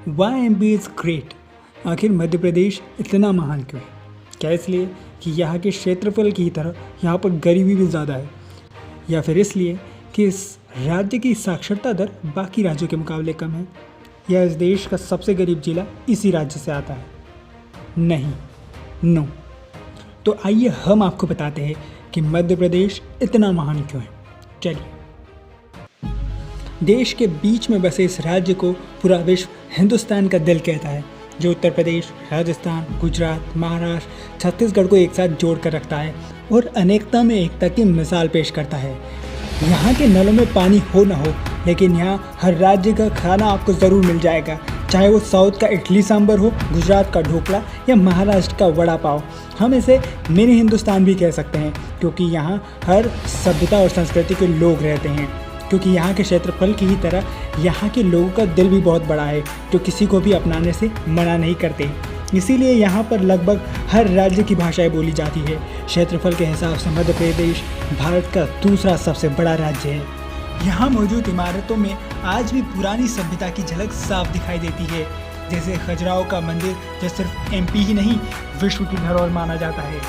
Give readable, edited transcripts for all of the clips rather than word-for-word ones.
Y MP is great. आखिर मध्य प्रदेश इतना महान क्यों है? क्या इसलिए कि यहाँ के क्षेत्रफल की तरह यहाँ पर गरीबी भी ज़्यादा है, या फिर इसलिए कि इस राज्य की साक्षरता दर बाकी राज्यों के मुकाबले कम है, या इस देश का सबसे गरीब जिला इसी राज्य से आता है? नहीं, नो। तो आइए हम आपको बताते हैं कि मध्य प्रदेश इतना महान क्यों है। चलिए, देश के बीच में बसे इस राज्य को पूरा विश्व हिंदुस्तान का दिल कहता है, जो उत्तर प्रदेश, राजस्थान, गुजरात, महाराष्ट्र, छत्तीसगढ़ को एक साथ जोड़ कर रखता है और अनेकता में एकता की मिसाल पेश करता है। यहाँ के नलों में पानी हो ना हो, लेकिन यहाँ हर राज्य का खाना आपको ज़रूर मिल जाएगा, चाहे वो साउथ का इडली सांभर हो, गुजरात का ढोकला या महाराष्ट्र का वड़ा पाव। हम इसे मिनी हिंदुस्तान भी कह सकते हैं, क्योंकि यहाँ हर सभ्यता और संस्कृति के लोग रहते हैं। क्योंकि यहाँ के क्षेत्रफल की ही तरह यहाँ के लोगों का दिल भी बहुत बड़ा है, जो किसी को भी अपनाने से मना नहीं करते। इसीलिए यहाँ पर लगभग हर राज्य की भाषाएं बोली जाती है। क्षेत्रफल के हिसाब से मध्य प्रदेश भारत का दूसरा सबसे बड़ा राज्य है। यहाँ मौजूद इमारतों में आज भी पुरानी सभ्यता की झलक साफ दिखाई देती है, जैसे खजुराहो का मंदिर, जो सिर्फ एमपी ही नहीं विश्व की धरोहर माना जाता है,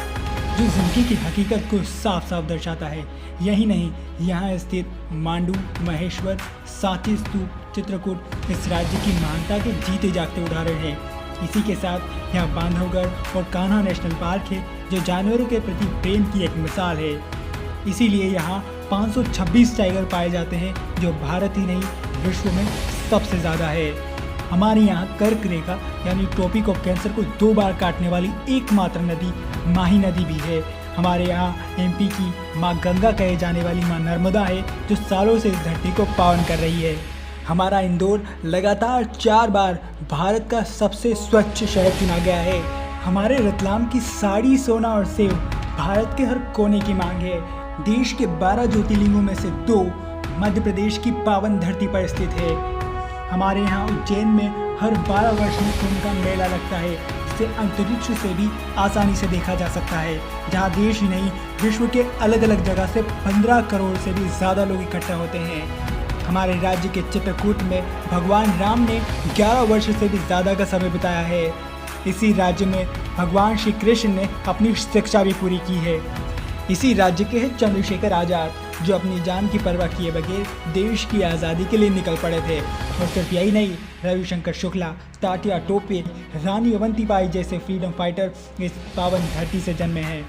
जो जिंदगी की हकीकत को साफ साफ दर्शाता है। यही नहीं, यहाँ स्थित मांडू, महेश्वर, सांची स्तूप, चित्रकूट इस राज्य की महानता के जीते जागते उदाहरण हैं। इसी के साथ यहाँ बांधवगढ़ और कान्हा नेशनल पार्क है, जो जानवरों के प्रति प्रेम की एक मिसाल है। इसीलिए यहाँ 526 टाइगर पाए जाते हैं, जो भारत ही नहीं विश्व में सबसे ज़्यादा है। हमारे यहाँ कर्क रेखा यानी ट्रॉपिक ऑफ कैंसर को 2 बार काटने वाली एकमात्र नदी माही नदी भी है। हमारे यहाँ एमपी की माँ गंगा कहे जाने वाली माँ नर्मदा है, जो सालों से इस धरती को पावन कर रही है। हमारा इंदौर लगातार 4 बार भारत का सबसे स्वच्छ शहर चुना गया है। हमारे रतलाम की साड़ी, सोना और सेब भारत के हर कोने की मांग है। देश के 12 ज्योतिर्लिंगों में से 2 मध्य प्रदेश की पावन धरती पर स्थित है। हमारे यहाँ उज्जैन में हर 12 वर्ष में कुंभ का मेला लगता है, जिसे अंतरिक्ष से भी आसानी से देखा जा सकता है, जहाँ देश ही नहीं विश्व के अलग अलग जगह से 15 करोड़ से भी ज़्यादा लोग इकट्ठा होते हैं। हमारे राज्य के चित्रकूट में भगवान राम ने 11 वर्ष से भी ज़्यादा का समय बिताया है। इसी राज्य में भगवान श्री कृष्ण ने अपनी शिक्षा भी पूरी की है। इसी राज्य के हैं चंद्रशेखर आज़ाद, जो अपनी जान की परवाह किए बगैर देश की आज़ादी के लिए निकल पड़े थे। और सिर्फ यही नहीं, रविशंकर शुक्ला, तात्या टोपे, रानी अवंतीबाई जैसे फ्रीडम फाइटर इस पावन धरती से जन्मे हैं।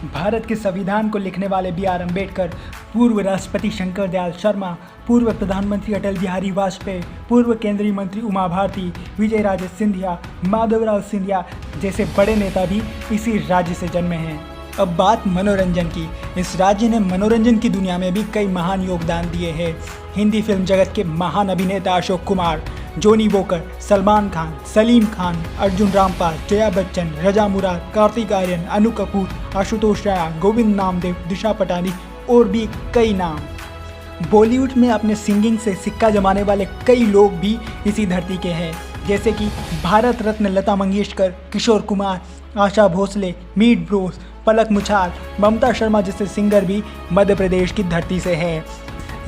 भारत के संविधान को लिखने वाले BR अम्बेडकर, पूर्व राष्ट्रपति शंकर दयाल शर्मा, पूर्व प्रधानमंत्री अटल बिहारी वाजपेयी, पूर्व केंद्रीय मंत्री उमा भारती, विजय राजे सिंधिया, माधवराव सिंधिया जैसे बड़े नेता भी इसी राज्य से जन्मे हैं। अब बात मनोरंजन की। इस राज्य ने मनोरंजन की दुनिया में भी कई महान योगदान दिए हैं। हिंदी फिल्म जगत के महान अभिनेता अशोक कुमार, जॉनी वॉकर, सलमान खान, सलीम खान, अर्जुन रामपाल, जया बच्चन, रजा मुराद, कार्तिक आर्यन, अनु कपूर, आशुतोष राय, गोविंद नामदेव, दिशा पटानी और भी कई नाम। बॉलीवुड में अपने सिंगिंग से सिक्का जमाने वाले कई लोग भी इसी धरती के हैं, जैसे कि भारत रत्न लता मंगेशकर, किशोर कुमार, आशा भोसले, मीट ब्रोस, पलक मुछाल, ममता शर्मा जैसे सिंगर भी मध्य प्रदेश की धरती से हैं।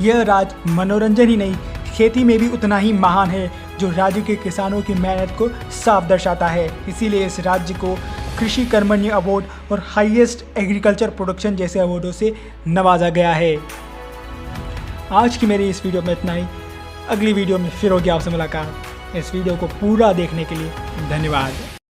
यह राज्य मनोरंजन ही नहीं, खेती में भी उतना ही महान है, जो राज्य के किसानों की मेहनत को साफ दर्शाता है। इसीलिए इस राज्य को कृषि कर्मण्य अवार्ड और हाईएस्ट एग्रीकल्चर प्रोडक्शन जैसे अवार्डों से नवाजा गया है। आज की मेरी इस वीडियो में इतना ही। अगली वीडियो में फिर होगी आपसे मुलाकात। इस वीडियो को पूरा देखने के लिए धन्यवाद।